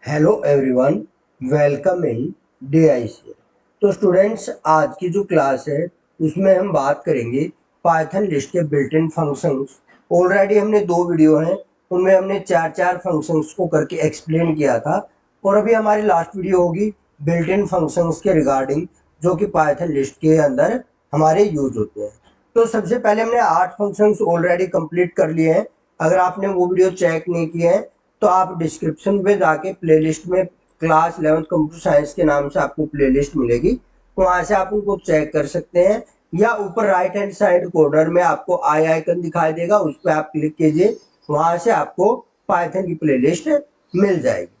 Hello everyone, welcome in DIC। तो students, आज की जो क्लास है उसमें हम बात करेंगे पाइथन लिस्ट के बिल्ट इन फंक्शंस। ऑलरेडी हमने दो वीडियो हैं, उनमें हमने चार चार फंक्शंस को करके एक्सप्लेन किया था और अभी हमारी लास्ट वीडियो होगी बिल्ट इन फंक्शंस के रिगार्डिंग, जो कि पाइथन लिस्ट के अंदर हमारे यूज होते हैं। तो सबसे पहले हमने 8 फंक्शंस ऑलरेडी कंप्लीट कर लिए हैं। अगर आपने वो वीडियो चेक नहीं किए हैं तो आप डिस्क्रिप्शन में जाके प्लेलिस्ट में क्लास 11th कंप्यूटर साइंस के नाम से आपको प्लेलिस्ट मिलेगी, वहां से आप उनको चेक कर सकते हैं। या ऊपर राइट हैंड साइड कॉर्नर में आपको आई आइकन दिखाई देगा, उस पर आप क्लिक कीजिए, वहां से आपको पाइथन की प्लेलिस्ट मिल जाएगी।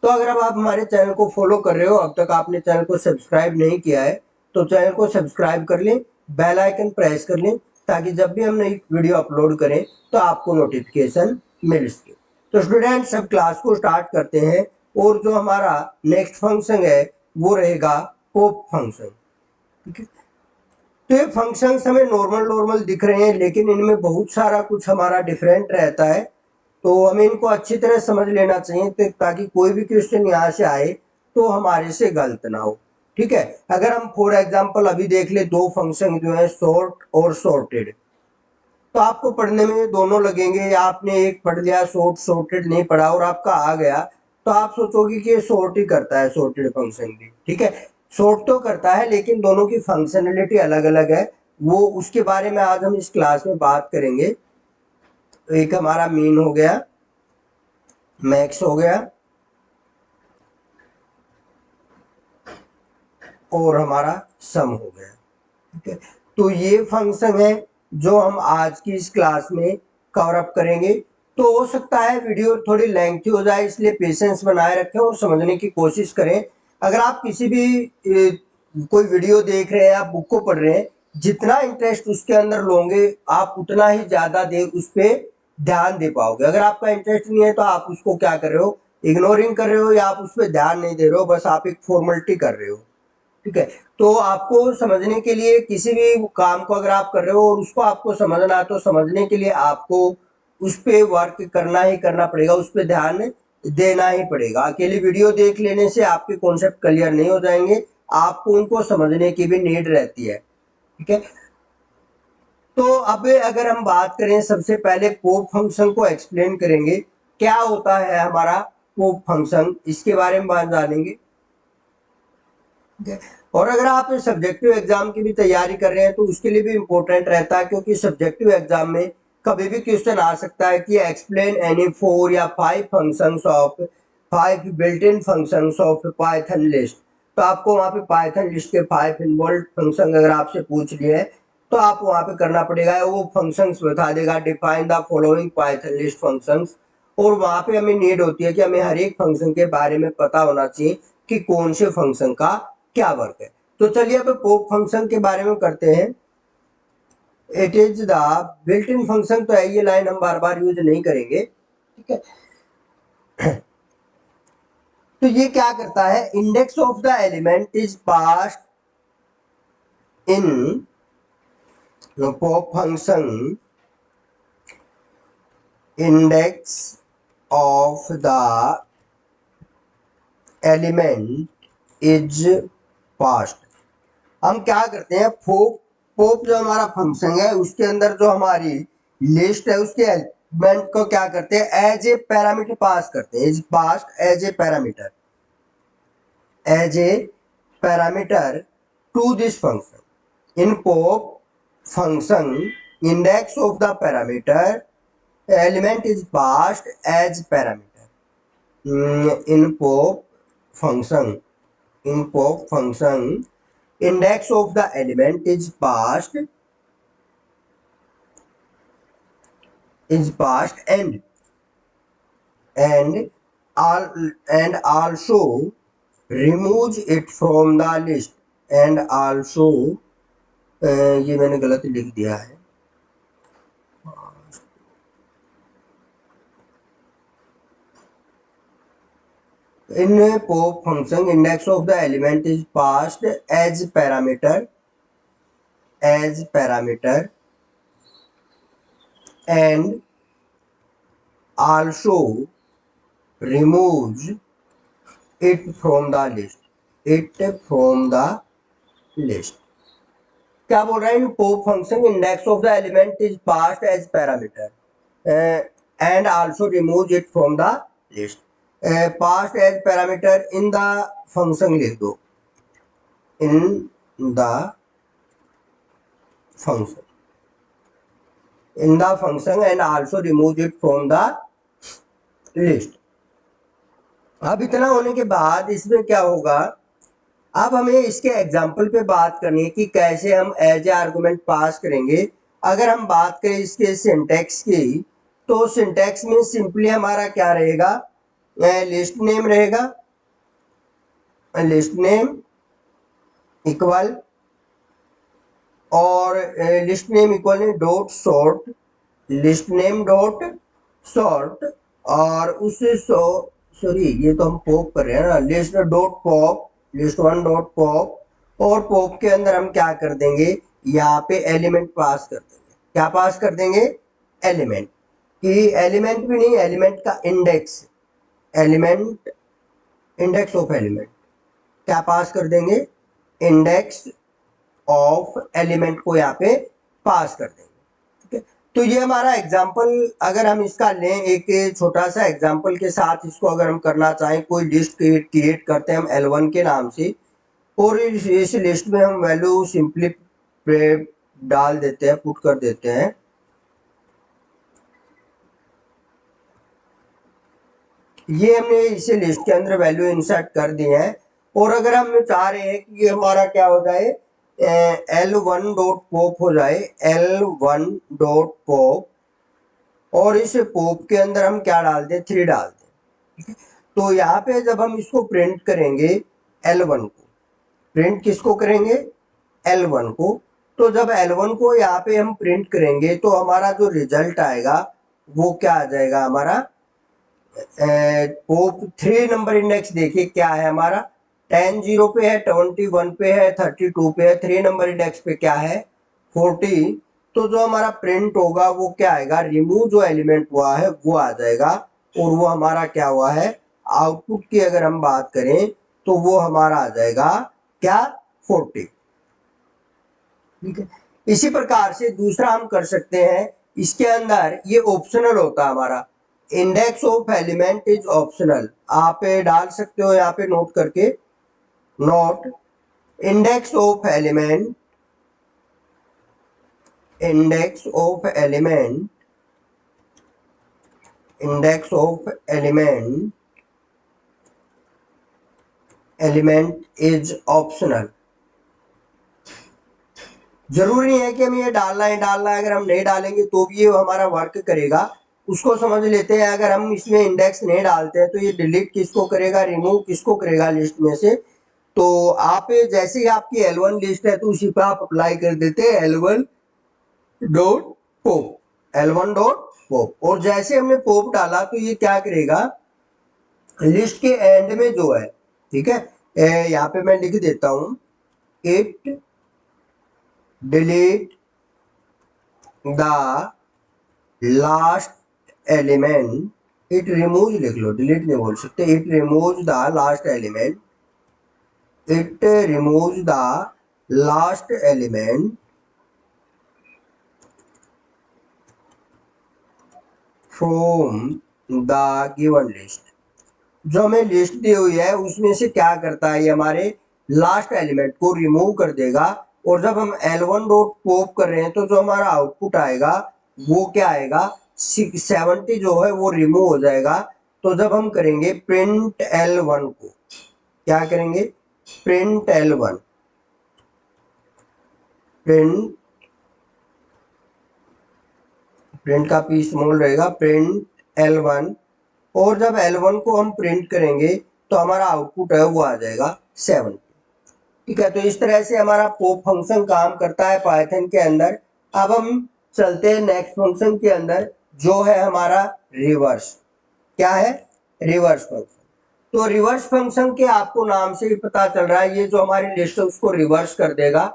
तो अगर अब आप हमारे चैनल को फॉलो कर रहे हो, अब तक आपने चैनल को सब्सक्राइब नहीं किया है तो चैनल को सब्सक्राइब कर लें, बेल आइकन प्रेस कर लें, ताकि जब भी हम नई वीडियो अपलोड करें तो आपको नोटिफिकेशन मिल सके। तो स्टूडेंट्स, अब क्लास को स्टार्ट करते हैं और जो हमारा नेक्स्ट फंक्शन है वो रहेगा पॉप फंक्शन। ठीक है, तो ये फंक्शंस हमें नॉर्मल नॉर्मल दिख रहे हैं, लेकिन इनमें बहुत सारा कुछ हमारा डिफरेंट रहता है। तो हमें इनको अच्छी तरह समझ लेना चाहिए ताकि कोई भी क्वेश्चन यहाँ से आए तो हमारे से गलत ना हो। ठीक है, अगर हम फॉर एग्जांपल अभी देख ले, दो फंक्शन जो है सॉर्ट और सॉर्टेड, तो आपको पढ़ने में दोनों लगेंगे। आपने एक पढ़ लिया, सॉर्टेड नहीं पढ़ा और आपका आ गया, तो आप सोचोगे कि ये सॉर्ट ही करता है, सॉर्टेड फंक्शन भी। ठीक है, सॉर्ट तो करता है लेकिन दोनों की फंक्शनैलिटी अलग अलग है, वो उसके बारे में आज हम इस क्लास में बात करेंगे। एक हमारा मीन हो गया, मैक्स हो गया, और हमारा सम हो गया। ठीक है, तो ये फंक्शन है जो हम आज की इस क्लास में कवर अप करेंगे। तो हो सकता है वीडियो थोड़ी लेंथी हो जाए, इसलिए पेशेंस बनाए रखें और समझने की कोशिश करें। अगर आप किसी भी कोई वीडियो देख रहे हैं, आप बुक को पढ़ रहे हैं, जितना इंटरेस्ट उसके अंदर लोगे आप उतना ही ज्यादा देर उस पर ध्यान दे पाओगे। अगर आपका इंटरेस्ट नहीं है तो आप उसको क्या कर रहे हो, इग्नोरिंग कर रहे हो, या आप उस पर ध्यान नहीं दे रहे हो, बस आप एक फॉर्मेलिटी कर रहे हो। ठीक है, तो आपको समझने के लिए, किसी भी काम को अगर आप कर रहे हो और उसको आपको समझना है, तो समझने के लिए आपको उस पे वर्क करना ही करना पड़ेगा, उस पे ध्यान देना ही पड़ेगा। अकेली वीडियो देख लेने से आपके कॉन्सेप्ट क्लियर नहीं हो जाएंगे, आपको उनको समझने की भी नीड रहती है। ठीक है, तो अब अगर हम बात करें, सबसे पहले पोप फंक्शन को एक्सप्लेन करेंगे, क्या होता है हमारा पोप फंक्शन, इसके बारे में बात जानेंगे। और अगर आप सब्जेक्टिव एग्जाम की भी तैयारी कर रहे हैं तो उसके लिए भी इम्पोर्टेंट रहता है, क्योंकि सब्जेक्टिव एग्जाम में कभी भी क्वेश्चन आ सकता है कि एक्सप्लेन एनी 4 या 5 functions of 5 built in functions of Python list. तो आपको वहां पे पाइथन लिस्ट के 5 इन्वॉल्व फंक्शन अगर आपसे पूछ लिए हैं तो आप वहां पे करना पड़ेगा, वो फंक्शंस बता देगा, define the following Python list functions. और वहां पे हमें नीड होती है कि हमें हर एक फंक्शन के बारे में पता होना चाहिए कि कौन से फंक्शन का क्या वर्क है। तो चलिए अब पोप फंक्शन के बारे में करते हैं। It is the built in function, तो है, ये लाइन हम बार बार यूज नहीं करेंगे। ठीक है, तो ये क्या करता है, index of the element is passed in pop function, index of the element is passed. हम क्या करते हैं, पोप पोप जो हमारा फंक्शन है उसके अंदर जो हमारी लिस्ट है उसके एलिमेंट को क्या करते हैं, एज ए पैरामीटर पास करते हैं, is passed as a parameter, as a parameter to this function. In pop function, index of the parameter element is passed as parameter. In pop function, in pop function, index of the element is passed and all and also removes it from the list, and also ये मैंने गलत लिख दिया है। In pop function, index of the element is passed as parameter and also removes it from the list, it from the list. क्या बोल रहा है, in pop function index of the element is passed as parameter and also remove it from the list. Passed as parameter in the function लिख दो, in the function, in the function and also remove it from the list. अब इतना होने के बाद इसमें क्या होगा, अब हमें इसके एग्जाम्पल पे बात करनी है कि कैसे हम एज ए आर्गुमेंट पास करेंगे। अगर हम बात करें इसके सिंटैक्स की, तो सिंटैक्स में सिंपली हमारा क्या रहेगा, लिस्ट नेम रहेगा, लिस्ट नेम इक्वल, और list name equal dot sort, list name dot sort, और उस सॉरी ये तो हम पॉप कर रहे हैं ना, list dot pop, list one dot pop, और पॉप के अंदर हम क्या कर देंगे, यहाँ पे एलिमेंट पास कर देंगे। क्या पास कर देंगे, एलिमेंट, कि एलिमेंट भी नहीं, एलिमेंट का index, element, index of element, क्या पास कर देंगे, इंडेक्स ऑफ एलिमेंट को यहाँ पे पास कर देंगे। ठीक है, तो ये हमारा एग्जाम्पल, अगर हम इसका लें एक छोटा सा एग्जाम्पल के साथ, इसको अगर हम करना चाहें, कोई लिस्ट क्रिएट करते हैं हम L1 के नाम से, और इस लिस्ट में हम वैल्यू सिंपली डाल देते हैं, पुट कर देते हैं। ये हमने इसे लिस्ट के अंदर वैल्यू इंसर्ट कर दी है, और अगर हम चाह रहे हैं कि ये हमारा क्या हो जाए, L1 डॉट पॉप हो जाए, L1 डॉट पॉप, और इस पॉप के अंदर हम क्या डाल दें, 3 डाल दें। ठीक है, तो यहाँ पे जब हम इसको प्रिंट करेंगे L1 को, प्रिंट किसको करेंगे, L1 को, तो जब L1 को यहाँ पे हम प्रिंट करेंगे तो हमारा जो रिजल्ट आएगा वो क्या आ जाएगा, हमारा पॉप 3 नंबर इंडेक्स देखिए क्या है हमारा, 10 0 पे है, 21 पे है, 32 पे है, 3 नंबर इंडेक्स पे क्या है, 40। तो जो हमारा प्रिंट होगा वो क्या आएगा, रिमूव जो एलिमेंट हुआ है वो आ जाएगा, और वो हमारा क्या हुआ है, आउटपुट की अगर हम बात करें तो वो हमारा आ जाएगा क्या, 40। ठीक है, इसी प्रकार से दूसरा हम कर सकते हैं, इसके अंदर ये ऑप्शनल होता है हमारा, index of element is optional, आप डाल सकते हो यहाँ पे नोट करके, note index of element, index of element, index of element, element is optional. जरूरी नहीं है कि हम ये डालना है डालना है, अगर हम नहीं डालेंगे तो भी ये हमारा वर्क करेगा, उसको समझ लेते हैं। अगर हम इसमें इंडेक्स नहीं डालते हैं तो ये डिलीट किसको करेगा, रिमूव किसको करेगा लिस्ट में से। तो आप जैसे ही आपकी L1 लिस्ट है तो उसी पे आप अप्लाई कर देते हैं L1 dot pop, L1 dot pop, और जैसे हमने पॉप डाला तो ये क्या करेगा, लिस्ट के एंड में जो है, ठीक है, यहाँ पे मैं लिख देता हूं, it delete the last element, it remove लिख लो, डिलीट नहीं बोल सकते, it remove the last element, it remove the last element from the given list. जो हमें लिस्ट दी हुई है उसमें से क्या करता है, ये हमारे लास्ट एलिमेंट को रिमूव कर देगा, और जब हम L1 डॉट पॉप कर रहे हैं तो जो हमारा आउटपुट आएगा वो क्या आएगा, 70 जो है वो रिमूव हो जाएगा। तो जब हम करेंगे प्रिंट L1 को, क्या करेंगे, प्रिंट L1, प्रिंट, प्रिंट का पी स्मॉल रहेगा, प्रिंट L1, और जब L1 को हम प्रिंट करेंगे तो हमारा आउटपुट है वो आ जाएगा 70। ठीक है, तो इस तरह से हमारा पॉप फंक्शन काम करता है पाइथन के अंदर। अब हम चलते हैं नेक्स्ट फंक्शन के अंदर, जो है हमारा रिवर्स। क्या है, रिवर्स फंक्शन। तो रिवर्स फंक्शन के आपको नाम से ही पता चल रहा है, ये जो हमारी लिस्ट है उसको रिवर्स कर देगा।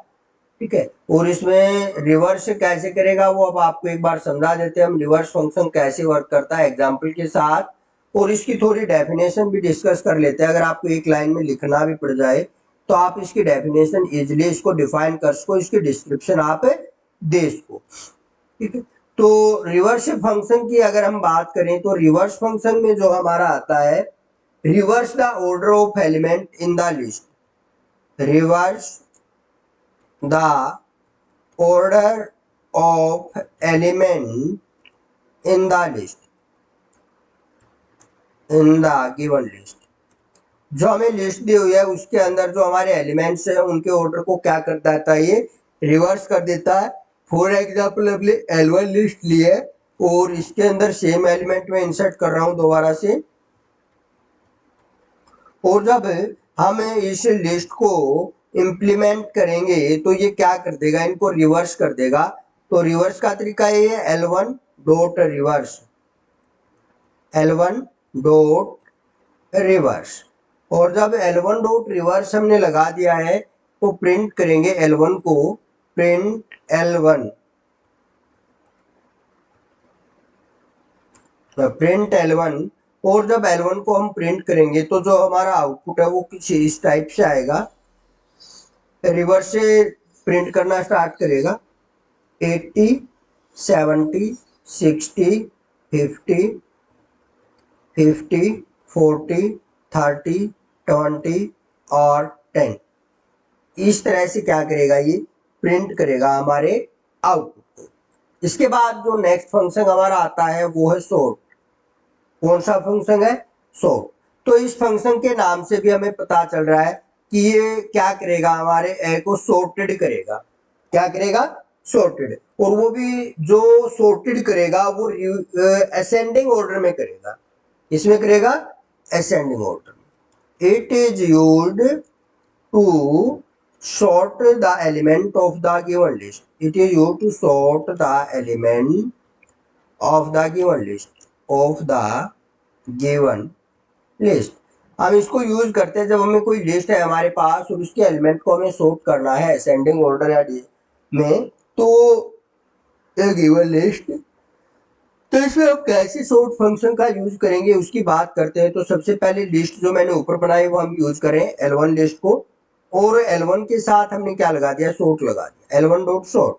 ठीक है, और इसमें रिवर्स कैसे करेगा वो अब आपको एक बार समझा देते हैं हम, रिवर्स फंक्शन कैसे वर्क करता है एग्जाम्पल के साथ। और इसकी थोड़ी डेफिनेशन भी डिस्कस कर लेते हैं। अगर आपको एक लाइन में लिखना भी पड़ जाए तो आप इसकी डेफिनेशन इजिली इसको डिफाइन कर सको, इसकी डिस्क्रिप्शन आप दे सको। ठीक है, तो रिवर्स फंक्शन की अगर हम बात करें तो रिवर्स फंक्शन में जो हमारा आता है, reverse the order of element in the list, reverse the order of element in the list, in the given list. जो हमें लिस्ट दी हुई है उसके अंदर जो हमारे एलिमेंट्स हैं उनके ऑर्डर को क्या कर देता है, ये रिवर्स कर देता है। फॉर एग्जाम्पल हमने L1 लिस्ट ली है और इसके अंदर सेम एलिमेंट में इंसर्ट कर रहा हूं दोबारा से, और जब हम इस लिस्ट को इम्प्लीमेंट करेंगे तो ये क्या कर देगा, इनको रिवर्स कर देगा। तो रिवर्स का तरीका ये है L1 dot reverse, L1 dot reverse. और जब L1 डॉट रिवर्स हमने लगा दिया है तो प्रिंट करेंगे L1 को, प्रिंट L1, प्रिंट L1। और जब L1 को हम प्रिंट करेंगे तो जो हमारा आउटपुट है वो कुछ इस टाइप से आएगा, रिवर्स से प्रिंट करना स्टार्ट करेगा, 80, 70, 60, 50, 50, 40, 30, 20 और 10। इस तरह से क्या करेगा, ये प्रिंट करेगा हमारे आउटपुट को। इसके बाद जो नेक्स्ट फंक्शन हमारा आता है वो है सॉर्ट। कौन सा फंक्शन है, सॉर्ट। तो इस फंक्शन के नाम से भी हमें पता चल रहा है कि ये क्या करेगा, हमारे ए को सॉर्टेड करेगा। क्या करेगा, सॉर्टेड। और वो भी जो सॉर्टेड करेगा वो असेंडिंग ऑर्डर में करेगा। इसमें करेगा असेंडिंग ऑर्डर में। It is used to sort the element of the given list. It is used to sort the element of the given list, of the given list. हम इसको use करते हैं जब हमें कोई लिस्ट है हमारे पास और उसके एलिमेंट को हमें सॉर्ट करना है असेंडिंग ऑर्डर या में, तो गिवन लिस्ट। तो इसमें हम कैसे सॉर्ट फंक्शन का यूज करेंगे उसकी बात करते हैं। तो सबसे पहले लिस्ट जो मैंने ऊपर बनाई वो हम यूज करें L1 लिस्ट को, और L1 के साथ हमने क्या लगा दिया, सॉर्ट लगा दिया, L1 डॉट सॉर्ट।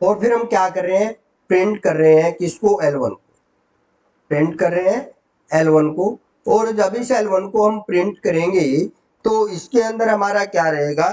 और फिर हम क्या कर रहे हैं, प्रिंट कर रहे हैं किसको, L1 को, प्रिंट कर रहे हैं L1 को। और जब इस L1 को हम प्रिंट करेंगे तो इसके अंदर हमारा क्या रहेगा,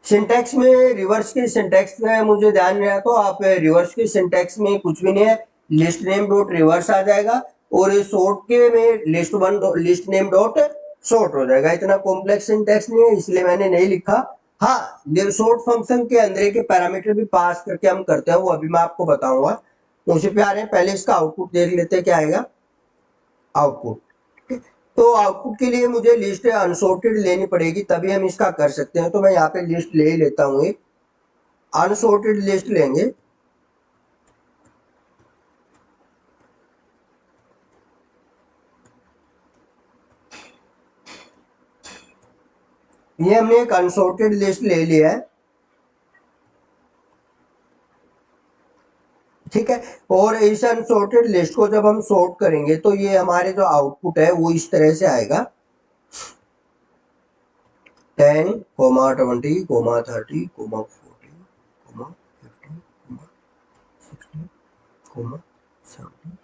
सिंटैक्स में रिवर्स के सिंटैक्स में मुझे ध्यान नहीं रहा तो आप रिवर्स के सिंटैक्स में कुछ भी नहीं है, लिस्ट नेम डॉट रिवर्स आ जाएगा और सॉर्ट के में list one list name dot sort हो जाएगा। इतना कॉम्प्लेक्स सिंटैक्स नहीं है इसलिए मैंने नहीं लिखा। हाँ, सॉर्ट फंक्शन के अंदर के पैरामीटर भी पास करके हम करते हैं, वो अभी मैं आपको बताऊंगा। उसी पे आ रहे हैं, पहले इसका आउटपुट देख लेते हैं क्या आएगा आउटपुट। तो आउटपुट के लिए मुझे लिस्ट अनसॉर्टेड लेनी पड़ेगी तभी हम इसका कर सकते हैं। तो मैं यहाँ पे लिस्ट ले लेता हूँ, एक अनसॉर्टेड लिस्ट लेंगे। ये हमने एक अनसॉर्टेड लिस्ट ले लिया है, ठीक है। और इस अनसॉर्टेड लिस्ट को जब हम सॉर्ट करेंगे तो ये हमारे जो आउटपुट है वो इस तरह से आएगा, 10, 20, 30, 40, 50, 60, 70,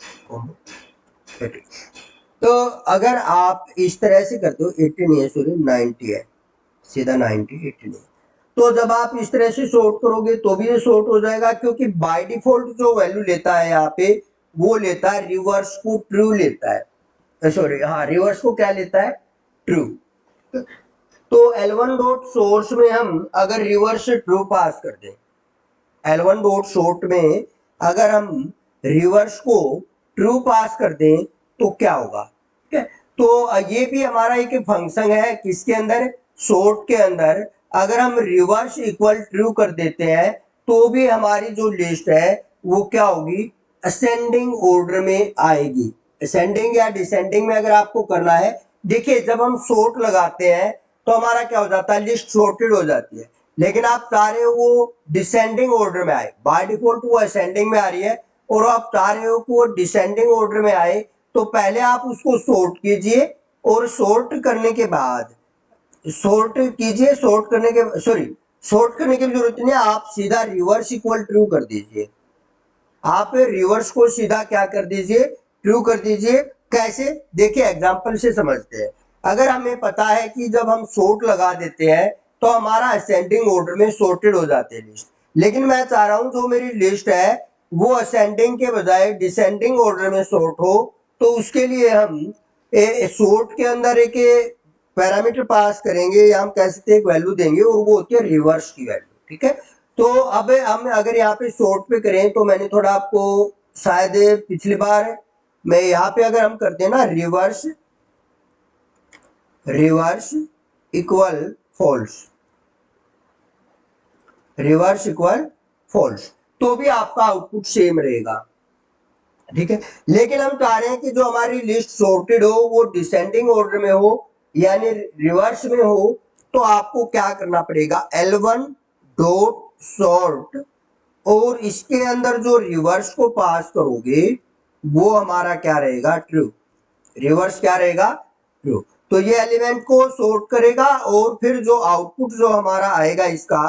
80। तो अगर आप इस तरह से करते हो, 80 नहीं है सॉरी 90 है, सीधा 90, 80 नहीं। तो जब आप इस तरह से सॉर्ट करोगे तो भी ये सॉर्ट हो जाएगा, क्योंकि बाय डिफॉल्ट जो वैल्यू लेता है यहाँ पे वो लेता है रिवर्स को ट्रू लेता है, सॉरी हाँ रिवर्स को क्या लेता है, ट्रू। तो L1 डॉट सोर्स में हम अगर रिवर्स ट्रू पास कर दें, L1 डॉट सोर्ट में अगर हम रिवर्स को ट्रू पास कर दें तो क्या होगा, ठीक है। तो ये भी हमारा एक फंक्शन है किसके अंदर, सोर्ट के अंदर। अगर हम रिवर्स इक्वल ट्रू कर देते हैं तो भी हमारी जो लिस्ट है वो क्या होगी, असेंडिंग ऑर्डर में आएगी। असेंडिंग या डिसेंडिंग में अगर आपको करना है, देखिए जब हम सोर्ट लगाते हैं तो हमारा क्या हो जाता है, लिस्ट सॉर्टेड हो जाती है। लेकिन आप चाह रहे हो वो डिसेंडिंग ऑर्डर में आए, बाय डिफॉल्ट वो असेंडिंग में आ रही है और आप चाह रहे हो कि वो डिसेंडिंग ऑर्डर में आए, तो पहले आप उसको सॉर्ट कीजिए और सॉर्ट करने के बाद सॉर्ट कीजिए, सॉर्ट करने की जरूरत नहीं, आप सीधा रिवर्स इक्वल ट्रू कर दीजिए। आप रिवर्स को सीधा क्या कर दीजिए, ट्रू कर दीजिए। कैसे, देखिए एग्जांपल से समझते हैं। अगर हमें पता है कि जब हम सॉर्ट लगा देते हैं तो हमारा असेंडिंग ऑर्डर में सॉर्टेड हो जाते हैं लिस्ट, लेकिन मैं चाह रहा हूं जो मेरी लिस्ट है वो असेंडिंग के बजाय डिसेंडिंग ऑर्डर में सॉर्ट हो, तो उसके लिए हम सॉर्ट के अंदर एक पैरामीटर पास करेंगे, या हम कह सकते हैं एक वैल्यू देंगे, और वो होती है रिवर्स की वैल्यू। ठीक है, तो अब हम अगर यहाँ पे सॉर्ट पे करें तो मैंने थोड़ा आपको शायद पिछली बार मैं यहाँ पे अगर हम करते हैं ना reverse equal false, reverse equal false, तो भी आपका आउटपुट सेम रहेगा। ठीक है, लेकिन हम चाह रहे हैं कि जो हमारी लिस्ट सॉर्टेड हो वो डिसेंडिंग ऑर्डर में हो, यानी रिवर्स में हो, तो आपको क्या करना पड़ेगा, L1 डॉट सॉर्ट, और इसके अंदर जो रिवर्स को पास करोगे वो हमारा क्या रहेगा, ट्रू। रिवर्स क्या रहेगा, ट्रू। तो ये एलिमेंट को सॉर्ट करेगा, और फिर जो आउटपुट जो हमारा आएगा इसका,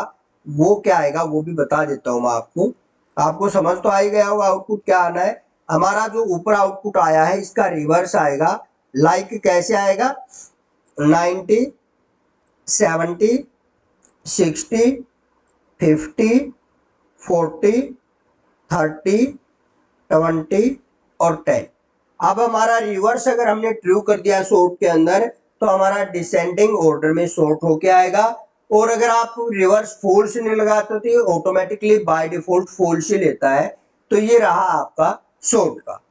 वो क्या आएगा वो भी बता देता हूं मैं आपको। आपको समझ तो आ ही गया होगा आउटपुट क्या आना है। हमारा जो ऊपर आउटपुट आया है इसका रिवर्स आएगा, लाइक कैसे आएगा, 90, 70, 60, 50, 40, 30, 20 और 10। अब हमारा रिवर्स अगर हमने ट्रू कर दिया सॉर्ट के अंदर, तो हमारा डिसेंडिंग ऑर्डर में सॉर्ट होके आएगा। और अगर आप रिवर्स फॉल्स नहीं लगाते तो ये ऑटोमेटिकली बाय डिफॉल्ट फॉल्स ही लेता है। तो ये रहा आपका सॉर्ट का।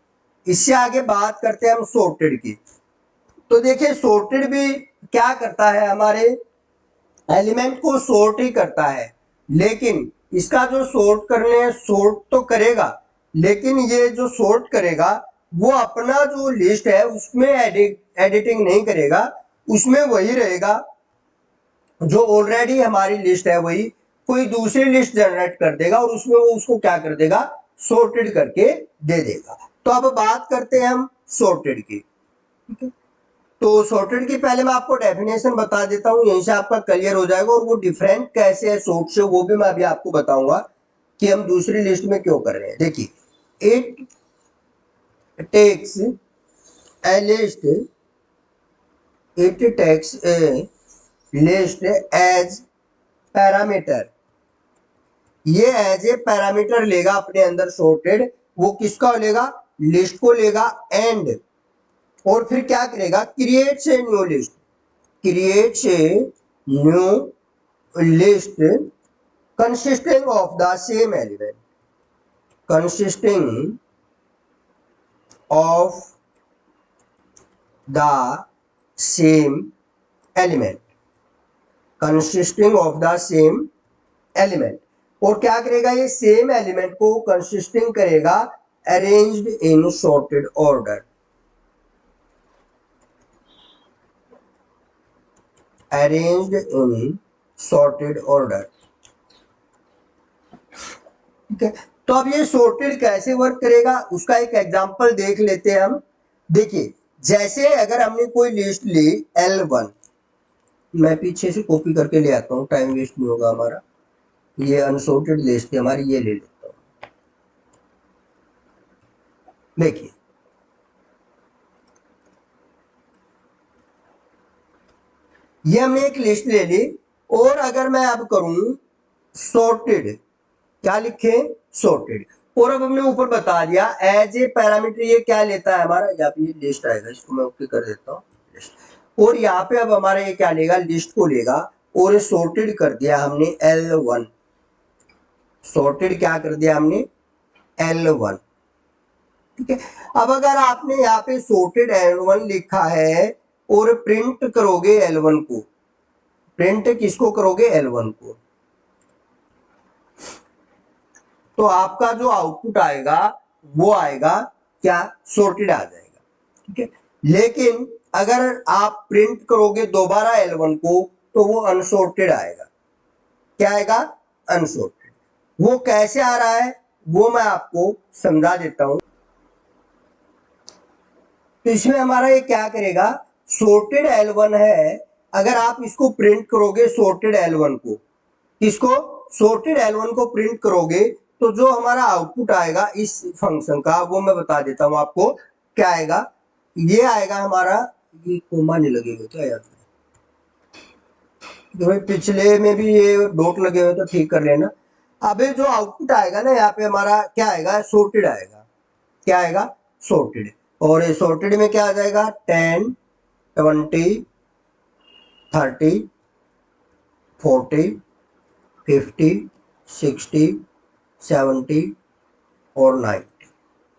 इससे आगे बात करते हैं हम सॉर्टेड की। तो देखिए सॉर्टेड भी क्या करता है, हमारे एलिमेंट को सॉर्ट ही करता है, लेकिन इसका जो सॉर्ट करने सॉर्ट तो करेगा, लेकिन ये जो सॉर्ट करेगा वो अपना जो लिस्ट है उसमें एडिटिंग नहीं करेगा, उसमें वही रहेगा जो ऑलरेडी हमारी लिस्ट है, वही कोई दूसरी लिस्ट जनरेट कर देगा और उसमें वो उसको क्या कर देगा, सॉर्टेड करके दे देगा। तो अब बात करते हैं हम सॉर्टेड की। ठीक है, तो सॉर्टेड की पहले मैं आपको डेफिनेशन बता देता हूं, यहीं से आपका क्लियर हो जाएगा, और वो डिफरेंट कैसे है सॉर्ट से वो भी मैं अभी आपको बताऊंगा कि हम दूसरी लिस्ट में क्यों कर रहे हैं। देखिए, it takes a list, it takes a list as parameter, ये एज ए पैरामीटर लेगा अपने अंदर सॉर्टेड, वो किसका लेगा, लिस्ट को लेगा, एंड और फिर क्या करेगा, creates a new list, creates a new list consisting of the same element, consisting of the same element, consisting of the same element। और क्या करेगा, ये सेम एलिमेंट को कंसिस्टिंग करेगा arranged in sorted order, arranged in sorted order. ठीक है, तो अब ये सॉर्टेड कैसे वर्क करेगा उसका एक एग्जांपल देख लेते हैं हम। देखिए, जैसे अगर हमने कोई लिस्ट ली L1, मैं पीछे से कॉपी करके ले आता हूँ, टाइम वेस्ट नहीं होगा हमारा, ये अनसॉर्टेड लिस्ट है हमारी, ये ले लेता हूँ। देखिए, ये हमने एक लिस्ट ले ली, और अगर मैं अब करूं सॉर्टेड, क्या लिखे, सॉर्टेड, और अब हमने ऊपर बता दिया एज ए पैरामीटर ये क्या लेता है हमारा, यहाँ पे ये लिस्ट आएगा, इसको मैं ओके कर देता हूँ, और यहाँ पे अब हमारा ये क्या लेगा, लिस्ट को लेगा, और सॉर्टेड कर दिया हमने L1, सॉर्टेड क्या कर दिया हमने, L1। ठीक है, अब अगर आपने यहाँ पे सॉर्टेड L1 लिखा है और प्रिंट करोगे L1 को, प्रिंट किसको करोगे, L1 को, तो आपका जो आउटपुट आएगा वो आएगा क्या, सॉर्टेड आ जाएगा। ठीक है, लेकिन अगर आप प्रिंट करोगे दोबारा L1 को तो वो अनसॉर्टेड आएगा। क्या आएगा, अनसॉर्टेड। वो कैसे आ रहा है वो मैं आपको समझा देता हूं। तो इसमें हमारा ये क्या करेगा, sorted L1 है, अगर आप इसको प्रिंट करोगे sorted L1 को, किसको, sorted L1 को प्रिंट करोगे, तो जो हमारा आउटपुट आएगा इस फंक्शन का वो मैं बता देता हूं आपको क्या आएगा। ये आएगा हमारा, ये कोमा नहीं लगेगा क्या यार, तो भाई पिछले में भी ये डॉट लगे हुए तो ठीक कर लेना। अब ये जो आउटपुट आएगा ना यहाँ पे हमारा क्या आएगा, sorted आएगा, क्या आएगा, sorted। और ये sorted में क्या आ जाएगा, 10 20 30 40 50 60 70 और 90,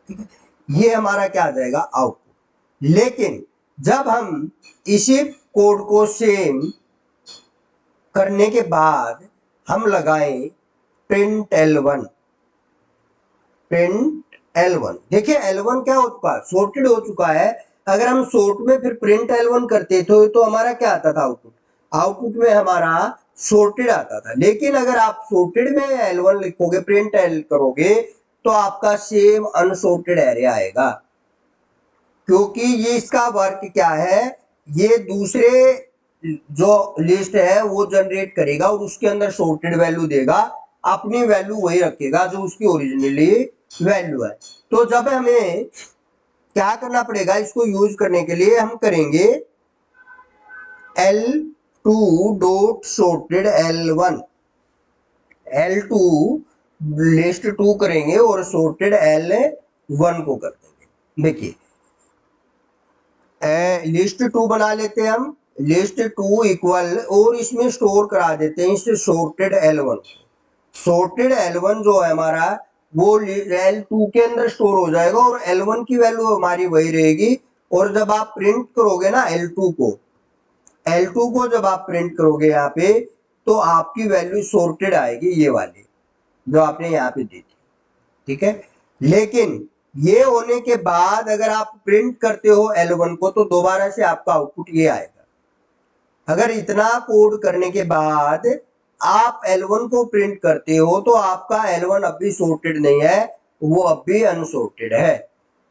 ठीक है, ये हमारा क्या आ जाएगा, आउटपुट। लेकिन जब हम इसी कोड को सेम करने के बाद हम लगाएं प्रिंट L1, प्रिंट L1, देखिए L1 क्या हो चुका है, sorted हो चुका है। अगर हम sort में फिर प्रिंट L1 करते तो हमारा क्या आता था, आउटपुट, आउटपुट में हमारा sorted आता था। लेकिन अगर आप sorted में L1 लिखोगे, प्रिंट L करोगे, तो आपका सेम अनसॉर्टेड एरे आएगा, क्योंकि ये इसका वर्क क्या है, ये दूसरे जो लिस्ट है वो जनरेट करेगा और उसके अंदर सॉर्टेड वैल्यू देगा, अपनी वैल्यू वही रखेगा जो उसकी ओरिजिनली वैल्यू है। तो जब हमें क्या करना पड़ेगा, इसको यूज करने के लिए हम करेंगे L2 dot sorted L1, L2 list 2 करेंगे और सॉर्टेड L1 को कर देंगे। देखिए लिस्ट 2 बना लेते हैं हम, लिस्ट 2 इक्वल, और इसमें स्टोर करा देते हैं इस सॉर्टेड L1, सॉर्टेड L1 जो है हमारा वो L2 के अंदर स्टोर हो जाएगा और L1 की वैल्यू हमारी वही रहेगी। और जब आप प्रिंट करोगे ना L2 को जब आप प्रिंट करोगे यहाँ पे, तो आपकी वैल्यू सॉर्टेड आएगी, ये वाली जो आपने यहाँ पे दी थी, ठीक है। लेकिन ये होने के बाद अगर आप प्रिंट करते हो L1 को, तो दोबारा से आपका आउटपुट ये आएगा। अगर इतना कोड करने के बाद आप L1 को प्रिंट करते हो, तो आपका L1 अब भी सॉर्टेड नहीं है, वो अब भी अनसॉर्टेड है।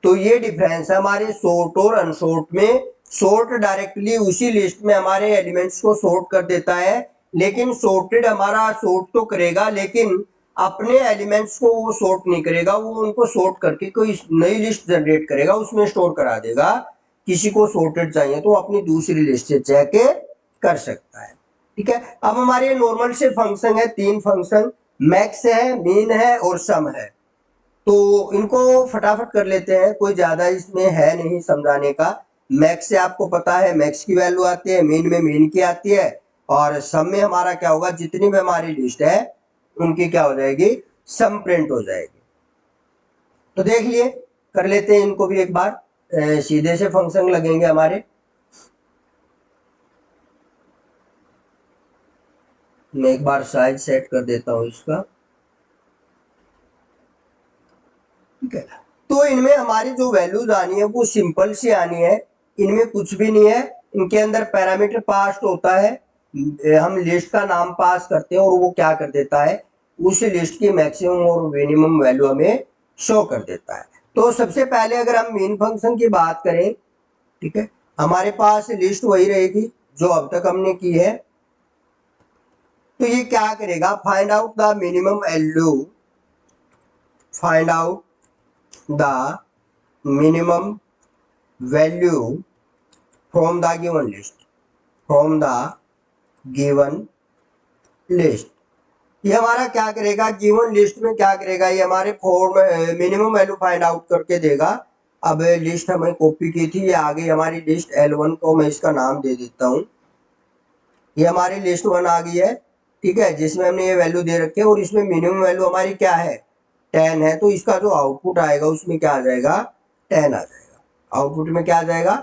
तो ये डिफरेंस है हमारे सॉर्ट और अनसॉर्ट में। सॉर्ट डायरेक्टली उसी लिस्ट में हमारे एलिमेंट्स को सॉर्ट कर देता है, लेकिन सॉर्टेड हमारा सॉर्ट तो करेगा, लेकिन अपने एलिमेंट्स को वो सॉर्ट नहीं करेगा, वो उनको सॉर्ट करके कोई नई लिस्ट जनरेट करेगा, उसमें स्टोर करा देगा। किसी को सॉर्टेड चाहिए तो अपनी दूसरी लिस्ट से चेक कर सकता है, ठीक है। अब हमारे नॉर्मल से फंक्शन है, 3 फंक्शन, मैक्स है, मीन है और सम है। तो इनको फटाफट कर लेते हैं, कोई ज्यादा इसमें है नहीं समझाने का। मैक्स से आपको पता है मैक्स की वैल्यू आती है, मीन में मीन की आती है, और सम में हमारा क्या होगा, जितनी भी हमारी लिस्ट है उनकी क्या हो जाएगी, सम प्रिंट हो जाएगी। तो देख लिए, कर लेते हैं इनको भी एक बार, सीधे से फंक्शन लगेंगे हमारे। मैं एक बार साइज सेट कर देता हूं इसका, ठीक है। तो इनमें हमारी जो वैल्यूज आनी है वो सिंपल सी आनी है, इनमें कुछ भी नहीं है। इनके अंदर पैरामीटर पास होता है, हम लिस्ट का नाम पास करते हैं और वो क्या कर देता है, उस लिस्ट की मैक्सिमम और मिनिमम वैल्यू हमें शो कर देता है। तो सबसे पहले अगर हम मेन फंक्शन की बात करें, ठीक है, हमारे पास लिस्ट वही रहेगी जो अब तक हमने की है। तो ये क्या करेगा, find out the minimum value, find out the minimum value from the given list, from the given list। ये हमारा क्या करेगा, गिवन लिस्ट में क्या करेगा, ये हमारे form minimum value find out करके देगा। अब लिस्ट हमें कॉपी की थी, ये आ गई हमारी लिस्ट L1 को मैं इसका नाम दे देता हूँ। ये हमारी लिस्ट 1 आ गई है, ठीक है, जिसमें हमने ये वैल्यू दे रखी है और इसमें मिनिमम वैल्यू हमारी क्या है, 10 है। तो इसका जो आउटपुट आएगा उसमें क्या आ जाएगा, 10 आ जाएगा, आउटपुट में क्या आ जाएगा,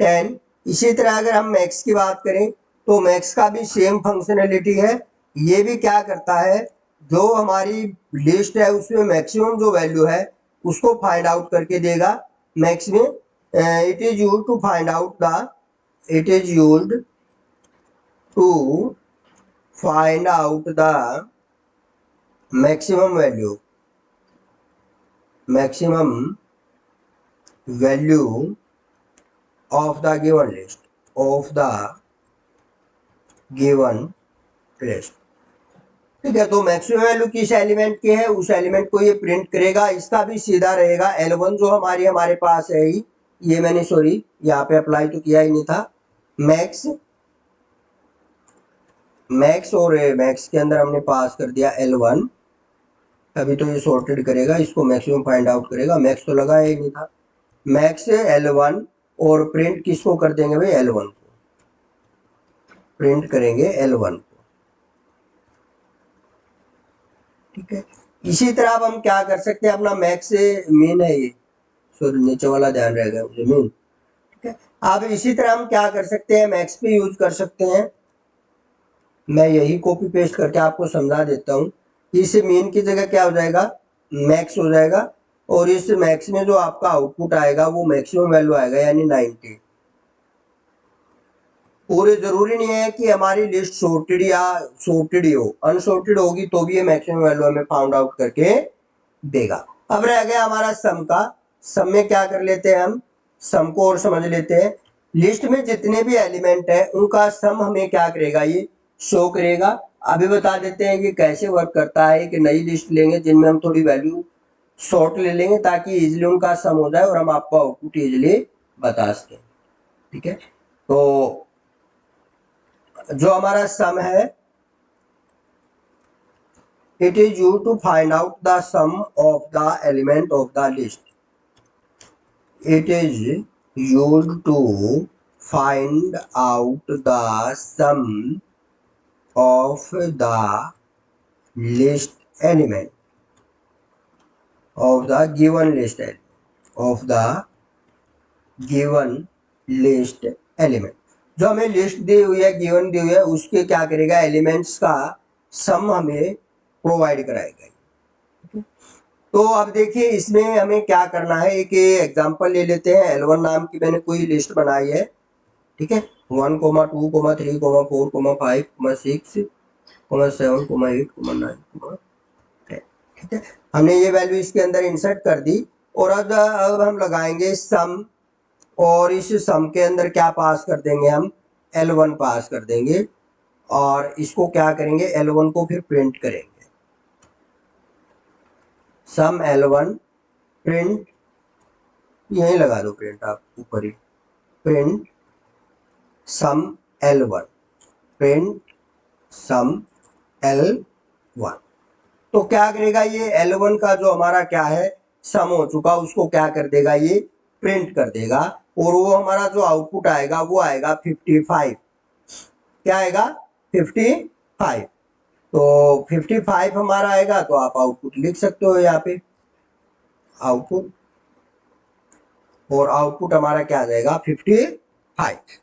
10। इसी तरह अगर हम मैक्स की बात करें, तो मैक्स का भी सेम फंक्शनैलिटी है। ये भी क्या करता है, जो हमारी लिस्ट है उसमें मैक्सिमम जो वैल्यू है उसको फाइंड आउट करके देगा। मैक्स में it is used to find out the, it is used to find out the maximum value maximum value of the given list. ठीक है, तो मैक्सिमम वैल्यू किस एलिमेंट की है उस एलिमेंट को ये प्रिंट करेगा। इसका भी सीधा रहेगा L1 जो हमारे पास है ही, ये मैंने सॉरी यहाँ पे अप्लाई तो किया ही नहीं था। मैक्स और मैक्स के अंदर हमने पास कर दिया L1। अभी तो ये सॉर्टेड करेगा, इसको मैक्सिमम फाइंड आउट करेगा। मैक्स तो लगाया ही नहीं था। मैक्स L1 और प्रिंट किसको कर देंगे भाई, L1 को प्रिंट करेंगे L1 को। ठीक है, इसी तरह अब हम क्या कर सकते हैं, अपना मैक्स मीन है ये, सॉरी नीचे वाला ध्यान रहेगा मुझे, मीन। ठीक है, अब इसी तरह हम क्या कर सकते हैं, मैक्स पे यूज कर सकते हैं। मैं यही कॉपी पेस्ट करके आपको समझा देता हूँ। इस मीन की जगह क्या हो जाएगा, मैक्स हो जाएगा, और इस मैक्स में जो आपका आउटपुट आएगा वो मैक्सिमम वैल्यू आएगा, यानी 90। पूरे जरूरी नहीं है कि हमारी लिस्ट सॉर्टेड या सॉर्टेड ही हो, अनसॉर्टेड होगी तो भी ये मैक्सिमम वैल्यू हमें फाउंड आउट करके देगा। अब रह गया हमारा सम का। सम में क्या कर लेते हैं हम, सम को और समझ लेते हैं। लिस्ट में जितने भी एलिमेंट है उनका सम हमें क्या करेगा, ये शो करेगा। अभी बता देते हैं कि कैसे वर्क करता है। कि नई लिस्ट लेंगे जिनमें हम थोड़ी वैल्यू शॉर्ट ले लेंगे ताकि इजिली उनका सम हो जाए और हम आपको आउटपुट इजिली बता सकें। ठीक है, तो जो हमारा सम है, it is used to find out the sum of the element of the list. It is used to find out the sum of the list element of the given list element जो हमें list दी हुई है, given the हुई है, उसके क्या करेगा, elements का सम हमें प्रोवाइड कराएगा। तो अब देखिए इसमें हमें क्या करना है, एक एग्जांपल ले लेते हैं। L1 नाम की मैंने कोई लिस्ट बनाई है। ठीक है, 1, 2, 3, 4, 5, 6, 7, 8, 9, 10। ठीक है, हमने ये वैल्यू इसके अंदर इंसर्ट कर दी। और अब हम लगाएंगे सम, और इस सम के अंदर क्या पास कर देंगे, हम L1 पास कर देंगे। और इसको क्या करेंगे, L1 को फिर प्रिंट करेंगे। सम L1 प्रिंट, यही लगा दो प्रिंट आप ऊपर ही, प्रिंट सम L1, प्रिंट सम L1। तो क्या करेगा ये, L1 का जो हमारा क्या है सम हो चुका, उसको क्या कर देगा, ये प्रिंट कर देगा। और वो हमारा जो आउटपुट आएगा वो आएगा 55। क्या आएगा, 55। तो 55 हमारा आएगा, तो आप आउटपुट लिख सकते हो यहाँ पे, आउटपुट। और आउटपुट हमारा क्या आ जाएगा, 55।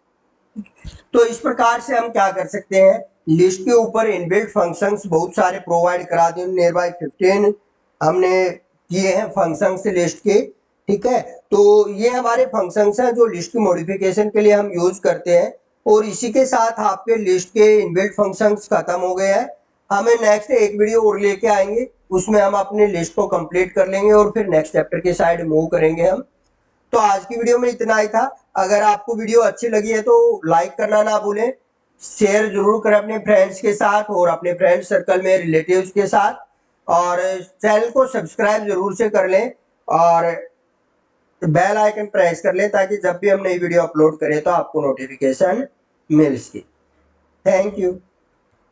तो इस प्रकार से हम क्या कर सकते हैं, लिस्ट के ऊपर इनबिल्ट फंक्शंस बहुत सारे प्रोवाइड करा दिए, नियर बाय 15 हमने किए हैं फंक्शंस लिस्ट के। ठीक है, तो ये हमारे फंक्शंस हैं जो लिस्ट की मॉडिफिकेशन के लिए हम यूज करते हैं। और इसी के साथ आपके लिस्ट के इनबिल्ट फंक्शंस खत्म हो गए हैं। हमें नेक्स्ट एक वीडियो और लेके आएंगे, उसमें हम अपने लिस्ट को कंप्लीट कर लेंगे और फिर नेक्स्ट चैप्टर की साइड मूव करेंगे हम। तो आज की वीडियो में इतना ही था। अगर आपको वीडियो अच्छी लगी है तो लाइक करना ना भूलें, शेयर जरूर करें अपने फ्रेंड्स के साथ और अपने फ्रेंड सर्कल में रिलेटिव्स के साथ, और चैनल को सब्सक्राइब जरूर से कर लें और बेल आइकन प्रेस कर लें ताकि जब भी हम नई वीडियो अपलोड करें तो आपको नोटिफिकेशन मिल सके। Thank you.